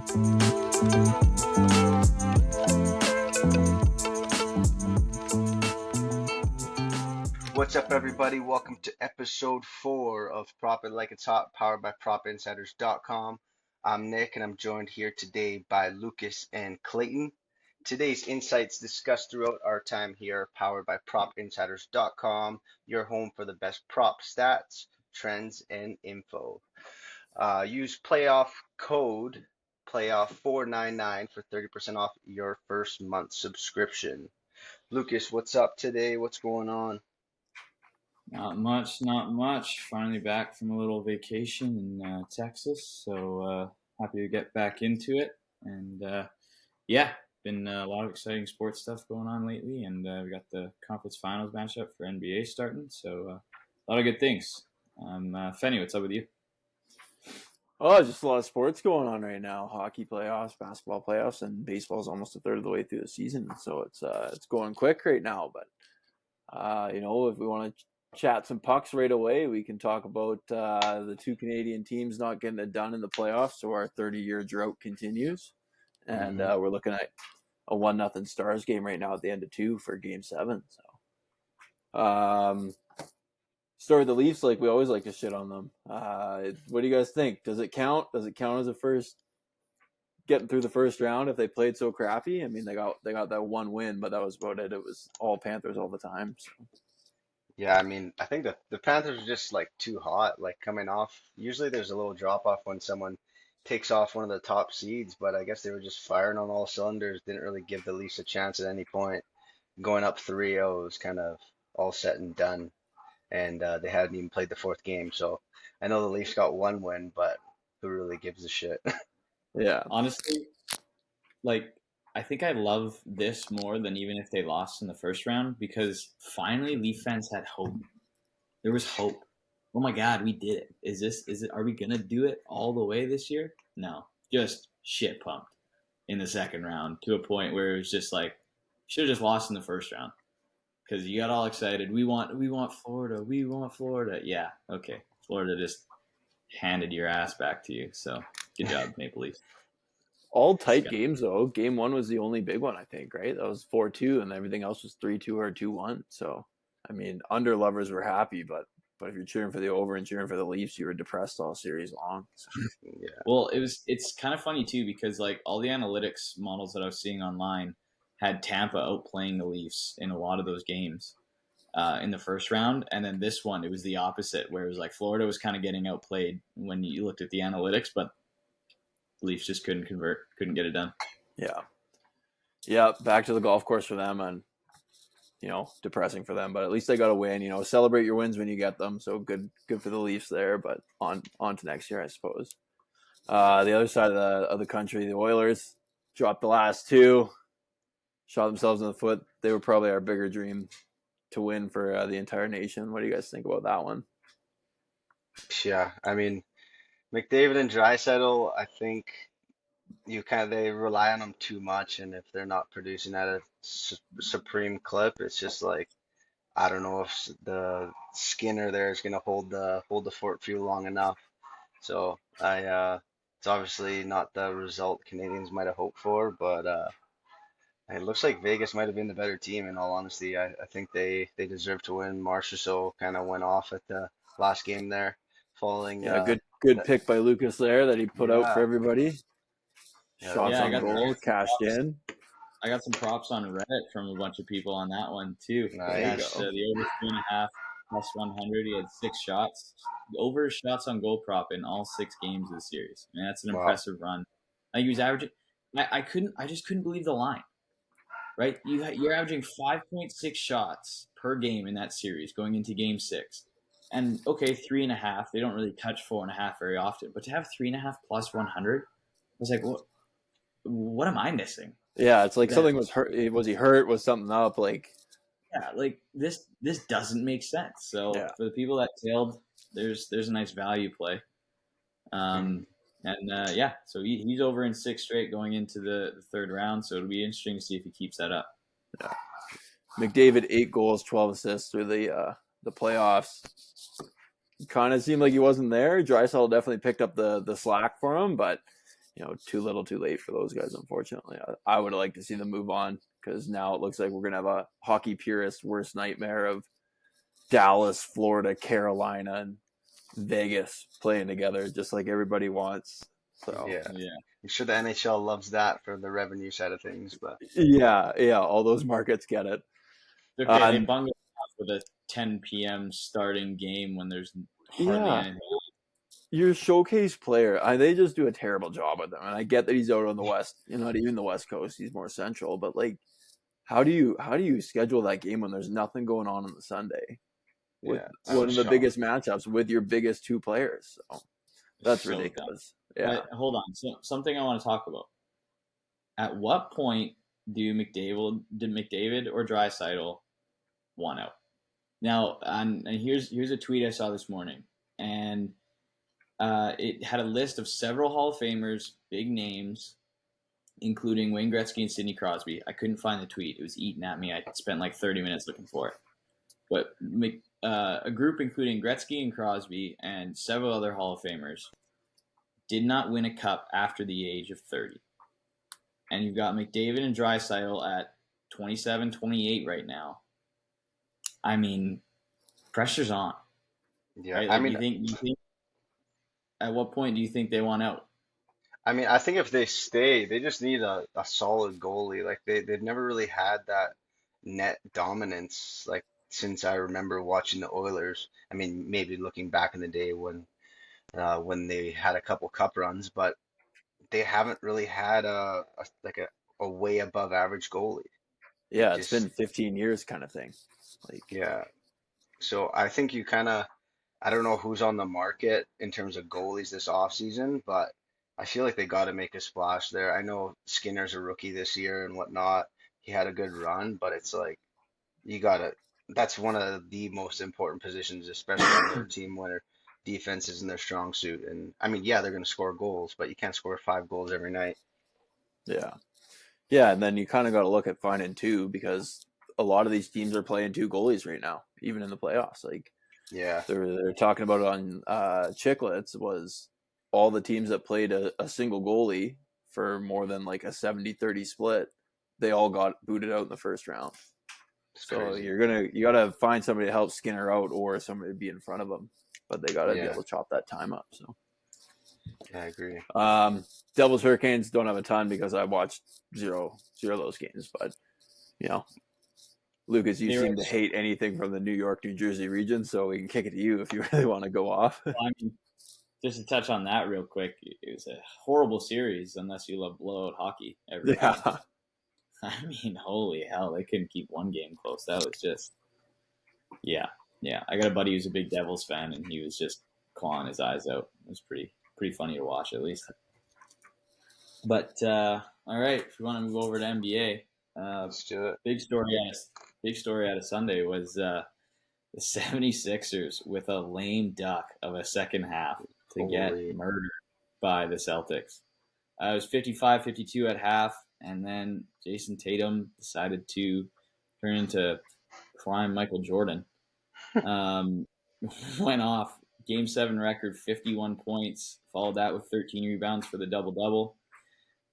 What's up, everybody? Welcome to episode 4 of Prop It Like It's Hot, powered by PropInsiders.com. I'm Nick, and I'm joined here today by Lucas and Clayton. Today's insights discussed throughout our time here, powered by PropInsiders.com, your home for the best prop stats, trends, and info. Use playoff code playoff499 for 30% off your first month subscription. Lucas, what's up today? What's going on? Not much, not much. Finally back from a little vacation in Texas, so happy to get back into it. And yeah, been a lot of exciting sports stuff going on lately, and we got the conference finals matchup for NBA starting, so a lot of good things. Fenny, what's up with you? Oh, just a lot of sports going on right now. Hockey playoffs, basketball playoffs, and baseball's almost a third of the way through the season, so it's going quick right now. But if we want to chat some pucks right away, we can talk about the two Canadian teams not getting it done in the playoffs, so our 30-year drought continues, and we're looking at a 1-0 Stars game right now at the end of 2 for Game 7. So, start with the Leafs, like we always like to shit on them. What do you guys think? Does it count? Does it count as a first getting through the first round if they played so crappy? I mean, they got that one win, but that was about it. It was all Panthers all the time. So. Yeah, I mean, I think the Panthers are just like too hot, like coming off. Usually there's a little drop off when someone takes off one of the top seeds, but I guess they were just firing on all cylinders, didn't really give the Leafs a chance at any point. Going up 3-0 was kind of all set and done, and they hadn't even played the fourth game. So I know the Leafs got one win, but who really gives a shit? Yeah. Honestly, like I think I love this more than even if they lost in the first round, because finally Leaf fans had hope. There was hope. Oh my God, we did it. Is it, are we going to do it all the way this year? No, just shit pumped in the second round to a point where it was just like, should have just lost in the first round because you got all excited. We want Florida. We want Florida. Yeah. Okay. Florida just handed your ass back to you. So good job, Maple Leafs. All tight games, though. Game 1 was the only big one, I think, right? That was 4-2, and everything else was 3-2 or 2-1. So, I mean, under lovers were happy, but if you're cheering for the over and cheering for the Leafs, you were depressed all series long. So. Yeah. Well, it's kind of funny, too, because, like, all the analytics models that I was seeing online had Tampa outplaying the Leafs in a lot of those games in the first round. And then this one, it was the opposite, where it was like Florida was kind of getting outplayed when you looked at the analytics, but Leafs just couldn't convert, couldn't get it done. Yeah, back to the golf course for them, and depressing for them, but at least they got a win. Celebrate your wins when you get them. So good for the Leafs there. But on to next year, I suppose. The other side of the country, the Oilers dropped the last 2, shot themselves in the foot. They were probably our bigger dream to win for the entire nation. What do you guys think about that one? Yeah, I mean, McDavid and Draisaitl, I think they rely on them too much, and if they're not producing at a supreme clip, it's just like I don't know if the Skinner there is gonna hold the fort for you long enough. So it's obviously not the result Canadians might have hoped for, but it looks like Vegas might have been the better team. In all honesty, I think they deserve to win. Marchessault kind of went off at the last game there, following. Good pick by Lucas there that he put out for everybody. Shots on goal, cashed in. I got some props on Reddit from a bunch of people on that one too. Nice. The over 3.5 plus 100. He had 6 shots, over shots on goal prop in all 6 games of the series. I mean, that's an impressive run. Like he was averaging. I just couldn't believe the line. Right, you're averaging 5.6 shots per game in that series going into Game 6, and okay, 3.5. They don't really touch 4.5 very often, but to have 3.5 plus 100, I was like, what am I missing? Yeah, it's like something was hurt. Was he hurt? Was something up? Like, yeah, like this doesn't make sense. So for the people that tailed, there's a nice value play. So he's over in 6 straight going into the third round. So it'll be interesting to see if he keeps that up. Yeah. McDavid 8 goals, 12 assists through the playoffs. Kind of seemed like he wasn't there. Draisaitl definitely picked up the slack for him, but too little, too late for those guys. Unfortunately, I would like to see them move on because now it looks like we're gonna have a hockey purist worst nightmare of Dallas, Florida, Carolina, and Vegas playing together, just like everybody wants. So Yeah, Yeah. I'm sure the NHL loves that for the revenue side of things, but yeah, all those markets get it. Okay, they And bungled it off with a 10 p.m. starting game when there's hardly yeah, anything. your showcase player, they just do a terrible job with them. And I get that he's out on the west, not even the West Coast. He's more central, but like, how do you schedule that game when there's nothing going on the Sunday with yeah, I one was of the shocked. biggest matchups with your biggest two players? So that's So dumb. ridiculous. Yeah, But hold on. So, something I want to talk about. At what point did McDavid or Draisaitl want out? Now, and here's a tweet I saw this morning, and it had a list of several Hall of Famers, big names, including Wayne Gretzky and Sidney Crosby. I couldn't find the tweet; it was eating at me. I spent like 30 minutes looking for it. But a group including Gretzky and Crosby and several other Hall of Famers did not win a cup after the age of 30. And you've got McDavid and Draisaitl at 27, 28 right now. I mean, pressure's on. Yeah, Right? Like, do you think at what point do you think they want out? I think if they stay, they just need a solid goalie. Like they've never really had that net dominance like since I remember watching the Oilers. I mean, maybe looking back in the day when they had a couple cup runs, but they haven't really had a way above average goalie. Like yeah, it's just been 15 years kind of thing. Like, yeah. So I think you kind of I don't know who's on the market in terms of goalies this offseason, but I feel like they got to make a splash there. I know Skinner's a rookie this year and whatnot. He had a good run, but it's like you gotta. That's one of the most important positions, especially on their team when their defense is in their strong suit. And I mean, yeah, they're gonna score goals, but you can't score 5 goals every night. yeah, yeah, and then you kind of got to look at finding two because a lot of these teams are playing two goalies right now, even in the playoffs. Like Yeah, they're talking about it on Chicklets was all the teams that played a single goalie for more than like a 70-30 split, they all got booted out in the first round. it's So crazy. you gotta find somebody to help Skinner out or somebody to be in front of them, but they gotta be Yeah, able to chop that time up. So yeah, I agree. Devils Hurricanes don't have a ton because I watched zero of those games, but you know, Lucas, you They were, seem to hate anything from the New York, New Jersey region, so we can kick it to you if you really want to go off. I mean, just to touch on that real quick, it was a horrible series unless you love blowout hockey every game. Yeah, I mean, holy hell, they couldn't keep one game close. That was just, yeah. I got a buddy who's a big Devils fan, and he was just clawing his eyes out. It was pretty funny to watch, at least. But all right, if we want to move over to NBA, Let's do it. big story out of Sunday was the 76ers with a lame duck of a second half to get Holy, murdered by the Celtics. It was 55-52 at half, and then Jason Tatum decided to turn into prime Michael Jordan. Went off. Game 7 record, 51 points. Followed that with 13 rebounds for the double-double.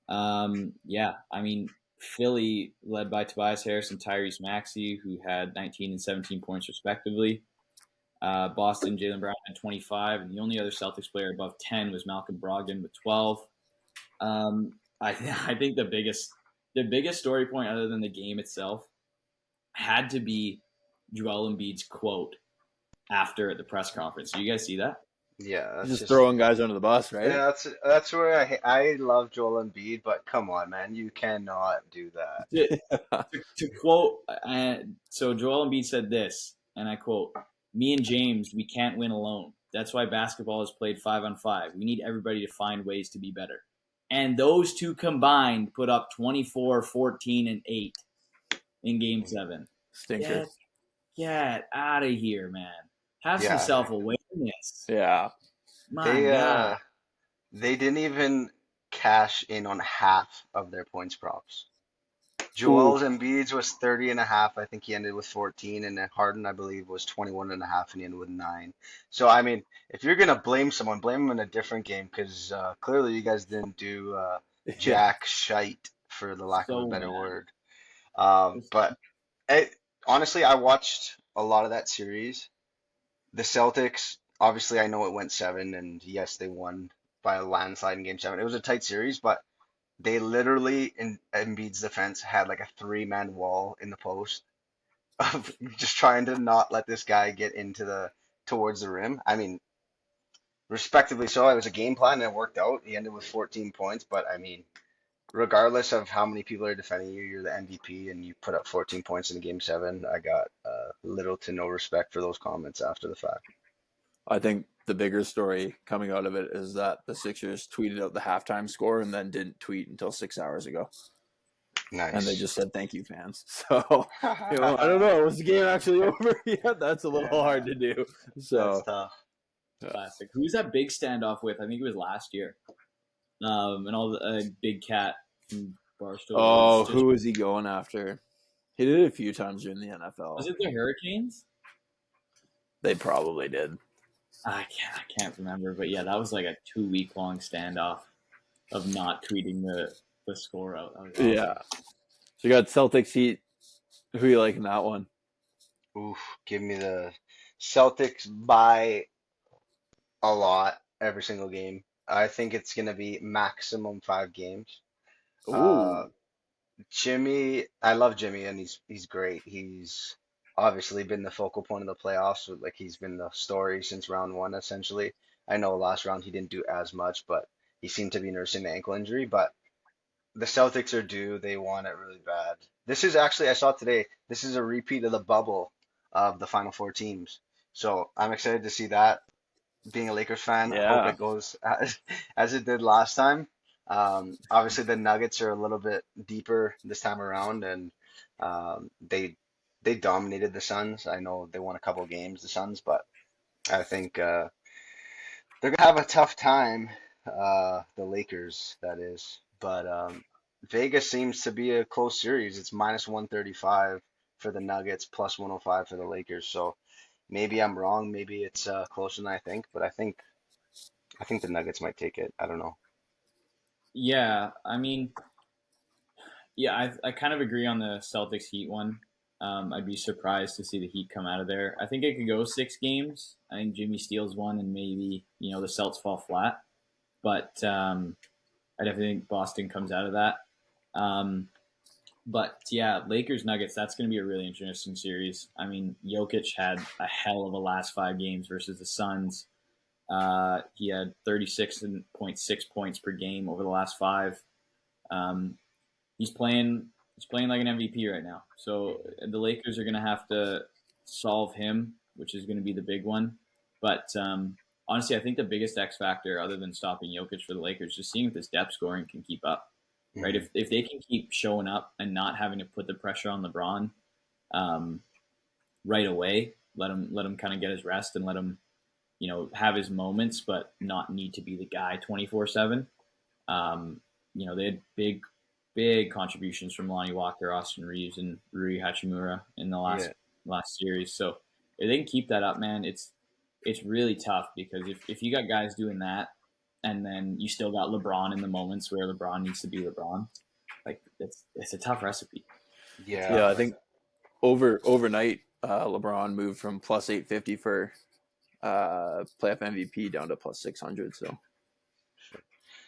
Yeah, I mean, Philly, led by Tobias Harris and Tyrese Maxey, who had 19 and 17 points respectively. Boston, Jaylen Brown had 25, and the only other Celtics player above 10 was Malcolm Brogdon with 12. I think the biggest story point, other than the game itself, had to be Joel Embiid's quote after the press conference. Do you guys see that? yeah, that's just just throwing guys under the bus, right? yeah, that's where I love Joel Embiid, but come on, man, you cannot do that. To quote, so Joel Embiid said this, and I quote, "Me and James, we can't win alone. That's why basketball is played 5-on-5. We need everybody to find ways to be better." And those two combined put up 24, 14, and 8 in Game 7. Stinker. Get out of here, man. Have some Yeah, self-awareness. Yeah. My they God. they didn't even cash in on half of their points props. Ooh, Joel's Embiid's was 30 and a half. I think he ended with 14, and then Harden, I believe, was 21 and a half, and he ended with 9. So, I mean, if you're gonna blame someone, blame them in a different game because clearly you guys didn't do yeah. jack shite, for the lack of a So better bad. word. Just But it, honestly, I watched a lot of that series. The Celtics, obviously, I know it went 7, and yes, they won by a landslide in Game 7. It was a tight series, but they literally, in Embiid's defense, had like a three-man wall in the post of just trying to not let this guy get into the towards the rim. I mean, respectively so. It was a game plan and it worked out. He ended with 14 points, but I mean, regardless of how many people are defending you, you're the MVP and you put up 14 points in game 7. I got little to no respect for those comments after the fact. I think the bigger story coming out of it is that the Sixers tweeted out the halftime score and then didn't tweet until 6 hours ago. And they Nice. just said, thank you, fans. So, I don't know. Was the game actually over yet? That's a little hard Yeah, to do. that's So, tough. classic. Who's that big standoff with? I think it was last year. And all the Big Cat from Barstool was just. who is he going after? He did it a few times during the Was NFL. it the Hurricanes? They probably did. I can't remember, but yeah, that was like a 2 week long standoff of not tweeting the score out. That was awesome. Yeah. So you got Celtics Heat. Who you like in that one? Oof, give me the Celtics by a lot every single game. I think it's going to be maximum 5 games. Uh, Ooh. Jimmy, I love Jimmy and he's great. He's obviously been the focal point of the playoffs. Like he's been the story since round 1 essentially. I know last round he didn't do as much, but he seemed to be nursing the ankle injury. But the Celtics are due. They want it really bad. This is actually, I saw today, this is a repeat of the bubble of the Final Four teams. So I'm excited to see that. Being a Lakers fan, I hope Yeah. it goes as it did last time. Obviously, the Nuggets are a little bit deeper this time around, and they dominated the Suns. I know they won a couple games, the Suns, but I think they're gonna have a tough time. The Lakers, that is. But Vegas seems to be a close series. It's minus 135 for the Nuggets, plus 105 for the Lakers. So maybe I'm wrong. Maybe it's closer than I think, but I think the Nuggets might take it. I don't know. Yeah, I mean, yeah, I kind of agree on the Celtics Heat one. I'd be surprised to see the Heat come out of there. I think it could go 6 games. I think Jimmy steals one, and maybe the Celts fall flat. But I definitely think Boston comes out of that. Um, but yeah, Lakers Nuggets. That's going to be a really interesting series. I mean, Jokic had a hell of a last 5 games versus the Suns. He had 36.6 points per game over the last 5. Um, he's playing like an MVP right now. So the Lakers are going to have to solve him, which is going to be the big one. But honestly, I think the biggest X factor, other than stopping Jokic for the Lakers, just seeing if this depth scoring can keep up. Right? Hmm. If they can keep showing up and not having to put the pressure on LeBron um, right away, let him kind of get his rest and let him have his moments, but not need to be the guy 24/7. They had big contributions from Lonnie Walker, Austin Reeves, and Rui Hachimura in the last Yeah, last series. So if they can keep that up, man, it's really tough because if you got guys doing that, and then you still got LeBron in the moments where LeBron needs to be LeBron, like it's a tough recipe. It's a yeah, Yeah, tough I recipe. think overnight, LeBron moved from plus 850 for playoff MVP down to plus 600. So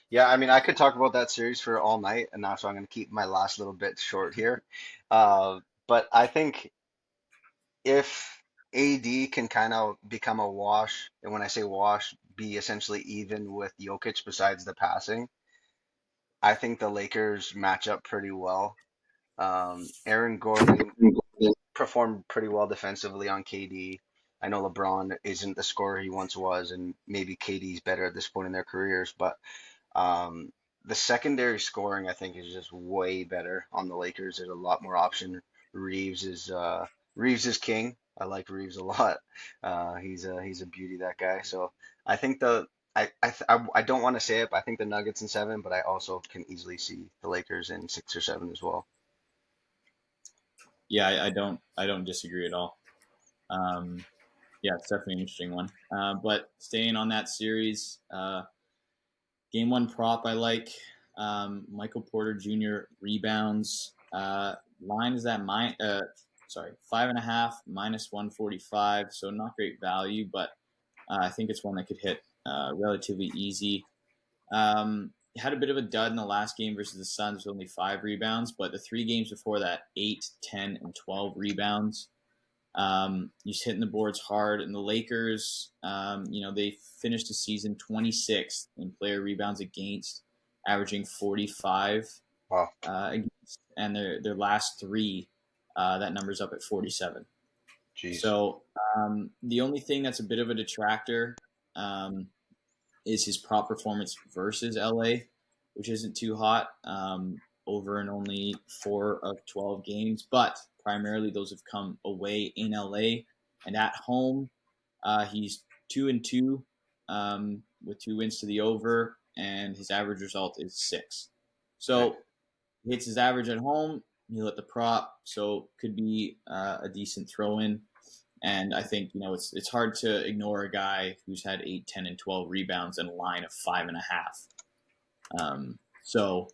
yeah. I mean, I could talk about that series for all night, and now so I'm going to keep my last little bit short here. But I think if AD can kind of become a wash, and when I say wash, be essentially even with Jokic besides the passing, I think the Lakers match up pretty well. Aaron Gordon performed pretty well defensively on KD. I know LeBron isn't the scorer he once was, and maybe KD's better at this point in their careers, but um, the secondary scoring I think is just way better on the Lakers. There's a lot more option. Reeves is Reeves is king. I like Reeves a lot. He's a beauty, that guy. So I think I don't want to say it, but I think the Nuggets in 7, but I also can easily see the Lakers in 6 or 7 as well. yeah, I don't disagree at all. Um, yeah, it's definitely an interesting one. But staying on that series, game one prop I like. Michael Porter Jr. rebounds. Line is at sorry, 5.5 -145. So not great value, but I think it's one that could hit relatively easy. Had a bit of a dud in the last game versus the Suns with only 5 rebounds, but the 3 games before that, 8, 10, and 12 rebounds. He's hitting the boards hard. And the Lakers, they finished the season 26th in player rebounds against, averaging 45 Wow. against, and their last 3, that number's up at 47. Jeez. So the only thing that's a bit of a detractor is his prop performance versus LA, which isn't too hot, over in only 4 of 12 games. But primarily those have come away in LA, and at home, he's 2-2 with 2 wins to the over, and his average result is 6. So he hits his average at home. He'll hit the prop, so could be a decent throw in. And I think it's hard to ignore a guy who's had 8, 10, and 12 rebounds and a line of 5.5. So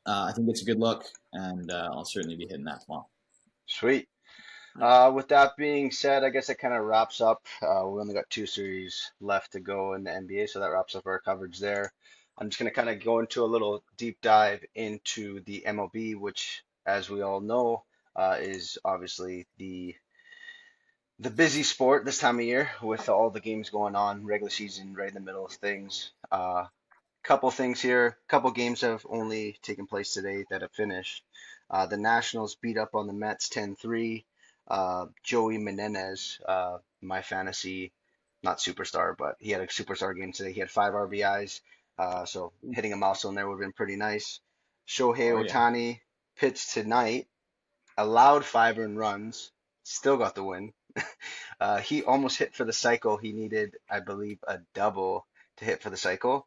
I think it's a good look, and I'll certainly be hitting that tomorrow. Sweet. With that being said, I guess it kind of wraps up. We only got 2 series left to go in the NBA, so that wraps up our coverage there. I'm just going to kind of go into a little deep dive into the MLB, which, as we all know, is obviously the busy sport this time of year with all the games going on, regular season right in the middle of things. Couple things here. Couple games have only taken place today that have finished. The Nationals beat up on the Mets 10-3. Joey Menendez, my fantasy, not superstar, but he had a superstar game today. He had 5 RBIs, so hitting a milestone there would have been pretty nice. Shohei Ohtani pitched tonight, allowed 5 earned runs, still got the win. He almost hit for the cycle. He needed, I believe, a double to hit for the cycle,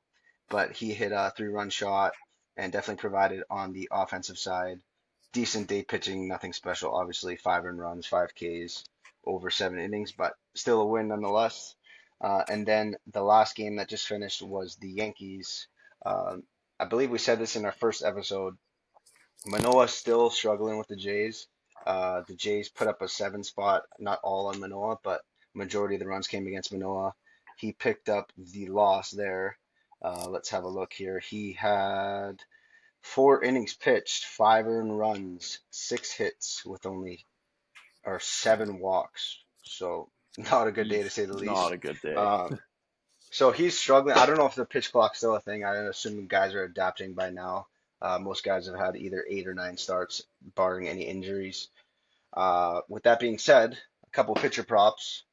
but he hit a 3-run shot and definitely provided on the offensive side. Decent day pitching, nothing special, obviously. 5 earned runs, 5 Ks, over 7 innings, but still a win nonetheless. And then the last game that just finished was the Yankees. I believe we said this in our first episode. Manoah still struggling with the Jays. The Jays put up a 7 spot, not all on Manoah, but majority of the runs came against Manoah. He picked up the loss there. Let's have a look here. He had 4 innings pitched, 5 earned runs, 6 hits with only 7 walks. So not a good day to say the least. Not a good day. So he's struggling. I don't know if the pitch clock's still a thing. I assume guys are adapting by now. Most guys have had either 8 or 9 starts, barring any injuries. With that being said, a couple pitcher props.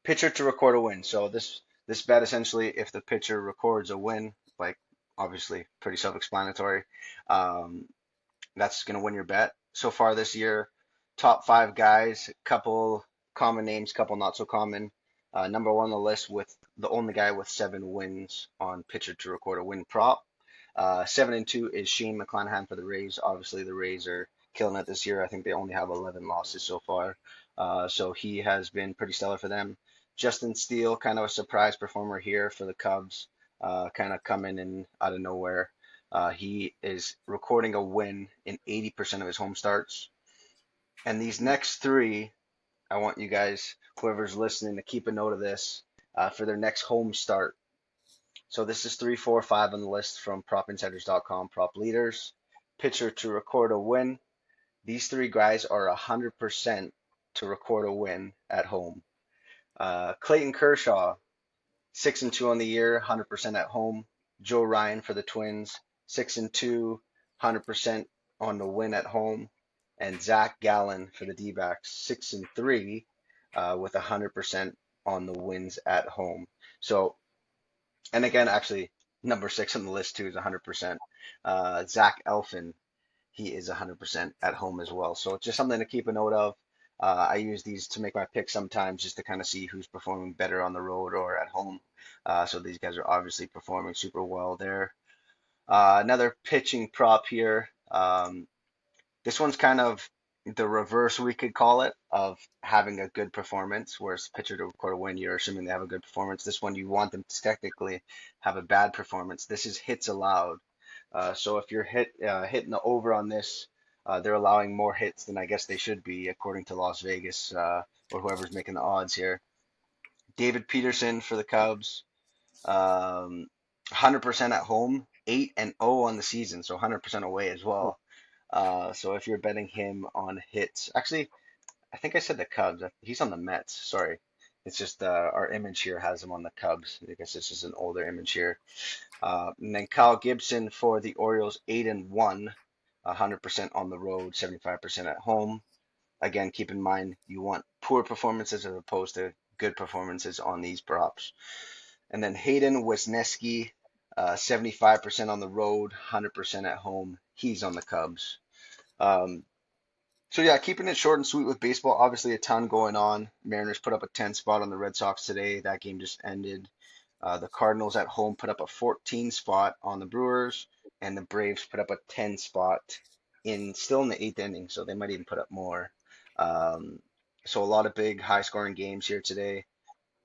Pitcher to record a win. So this bet essentially, if the pitcher records a win, like obviously pretty self-explanatory, that's going to win your bet. So far this year, top 5 guys, couple common names, couple not so common. Number 1 on the list with the only guy with 7 wins on pitcher to record a win prop. 7-2 is Shane McClanahan for the Rays. Obviously, the Rays are killing it this year. I think they only have 11 losses so far. So he has been pretty stellar for them. Justin Steele, kind of a surprise performer here for the Cubs, kind of coming in out of nowhere. He is recording a win in 80% of his home starts. And these next 3, I want you guys, whoever's listening, to keep a note of this for their next home start. So this is 3, 4, 5 on the list from propinsiders.com, prop leaders. Pitcher to record a win. These 3 guys are 100% to record a win at home. Clayton Kershaw, 6-2 on the year, 100% at home. Joe Ryan for the Twins, 6-2, 100% on the win at home. And Zach Gallen for the D-backs, 6-3, with 100% on the wins at home. So, and again, actually, number 6 on the list too is 100%. Zach Elfin, he is 100% at home as well. So it's just something to keep a note of. I use these to make my pick sometimes just to kind of see who's performing better on the road or at home. So these guys are obviously performing super well there. Another pitching prop here. This one's kind of the reverse, we could call it, of having a good performance, whereas pitcher to record a win, you're assuming they have a good performance. This one, you want them to technically have a bad performance. This is hits allowed. So if you're hitting the over on this, they're allowing more hits than I guess they should be, according to Las Vegas, or whoever's making the odds here. David Peterson for the Cubs, 100% at home, 8-0 on the season, so 100% away as well. So if you're betting him on hits, actually, I think I said the Cubs. He's on the Mets. Sorry. It's just our image here has him on the Cubs. I guess this is an older image here. And then Kyle Gibson for the Orioles, 8-1, 100% on the road, 75% at home. Again, keep in mind you want poor performances as opposed to good performances on these props. And then Hayden Wesneski, 75% on the road, 100% at home. He's on the Cubs. Um, so yeah, keeping it short and sweet with baseball. Obviously, a ton going on. Mariners put up a 10 spot on the Red Sox today. That game just ended. The Cardinals at home put up a 14 spot on the Brewers, and the Braves put up a 10 spot still in the eighth inning. So they might even put up more. Um, so a lot of big high scoring games here today.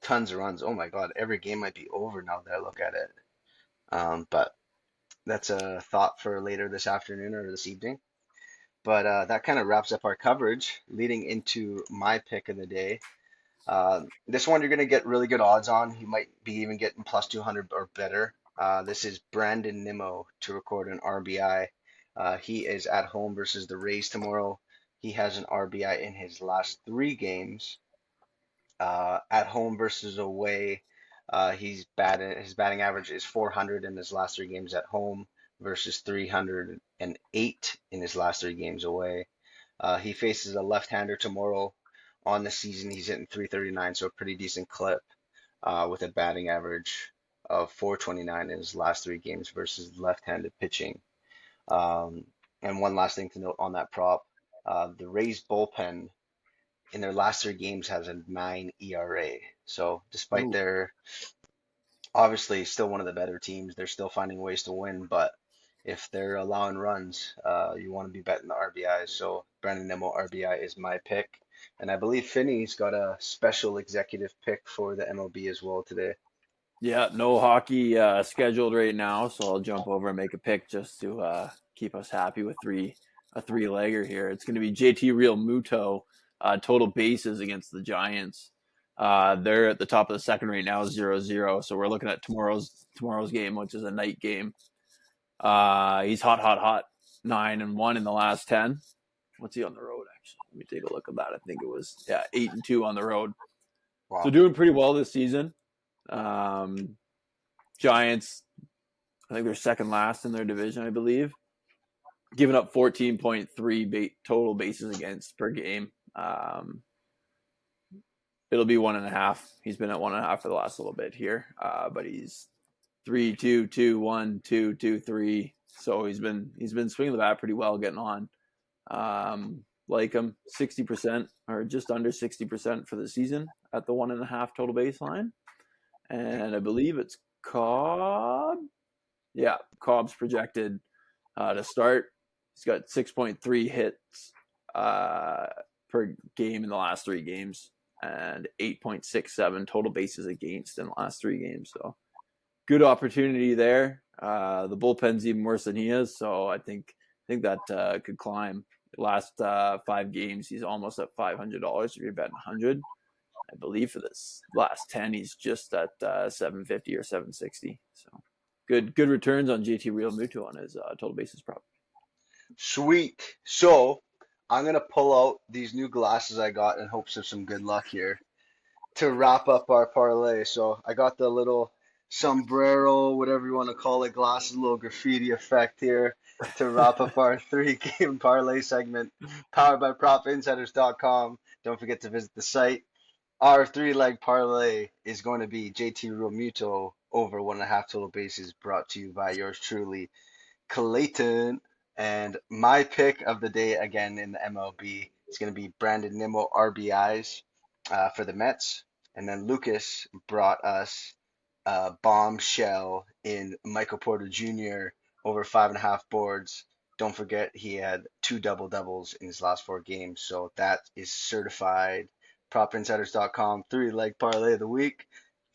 Tons of runs. Oh my God, every game might be over now that I look at it. But that's a thought for later this afternoon or this evening. But that kind of wraps up our coverage leading into my pick of the day. This one you're going to get really good odds on. You might be even getting plus 200 or better. This is Brandon Nimmo to record an RBI. He is at home versus the Rays tomorrow. He has an RBI in his last three games. At home versus away, his batting average is 400 in his last three games at home versus 308 in his last three games away. He faces a left-hander tomorrow. On the season, he's hitting 339, so a pretty decent clip, with a batting average of 429 in his last three games versus left-handed pitching. Um, and one last thing to note on that prop, the Rays bullpen in their last three games has a 9 ERA. So despite Ooh. their obviously still one of the better teams, they're still finding ways to win. But if they're allowing runs, you want to be betting the RBIs. So Brandon Nimmo RBI is my pick. And I believe Finney's got a special executive pick for the MLB as well today. Yeah, no hockey scheduled right now, so I'll jump over and make a pick just to keep us happy with a three-legger here. It's going to be JT Real Muto, total bases against the Giants. They're at the top of the second right now, 0-0. So we're looking at tomorrow's game, which is a night game. He's hot, 9-1 in the last 10. What's he on the road? Actually, let me take a look at that. I think it was 8-2 on the road. Wow. So doing pretty well this season. Giants, I think they're second last in their division, I believe. Giving up 14.3 total bases against per game. It'll be 1.5. He's been at 1.5 for the last little bit here, but he's 3-2-2-1-2-2-3. So he's been swinging the bat pretty well, getting on. Like him, 60% or just under 60% for the season at the 1.5 total baseline. And I believe it's Cobb. Yeah, Cobb's projected to start. He's got 6.3 hits per game in the last three games and 8.67 total bases against in the last three games. So good opportunity there. The bullpen's even worse than he is, so I think that could climb. Last 5 games, he's almost at $500 if you're betting 100. I believe for this last 10, he's just at 750 or 760. So good returns on JT Real Muto on his total bases prop. Sweet. So I'm gonna pull out these new glasses I got in hopes of some good luck here to wrap up our parlay. So I got the little sombrero, whatever you want to call it, glasses, little graffiti effect here to wrap up our three-game parlay segment, powered by PropInsiders.com. Don't forget to visit the site. Our three-leg parlay is going to be JT Realmuto over 1.5 total bases, brought to you by yours truly, Clayton. And my pick of the day again in the MLB is going to be Brandon Nimmo RBIs for the Mets. And then Lucas brought us a bombshell in Michael Porter Jr. over 5.5 boards don't forget he had 2 double-doubles in his last 4 games. So that is certified propinsiders.com 3-leg parlay of the week.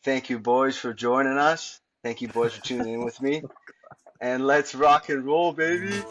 Thank you, boys, for joining us. Thank you, boys, for tuning in with me. And let's rock and roll, baby.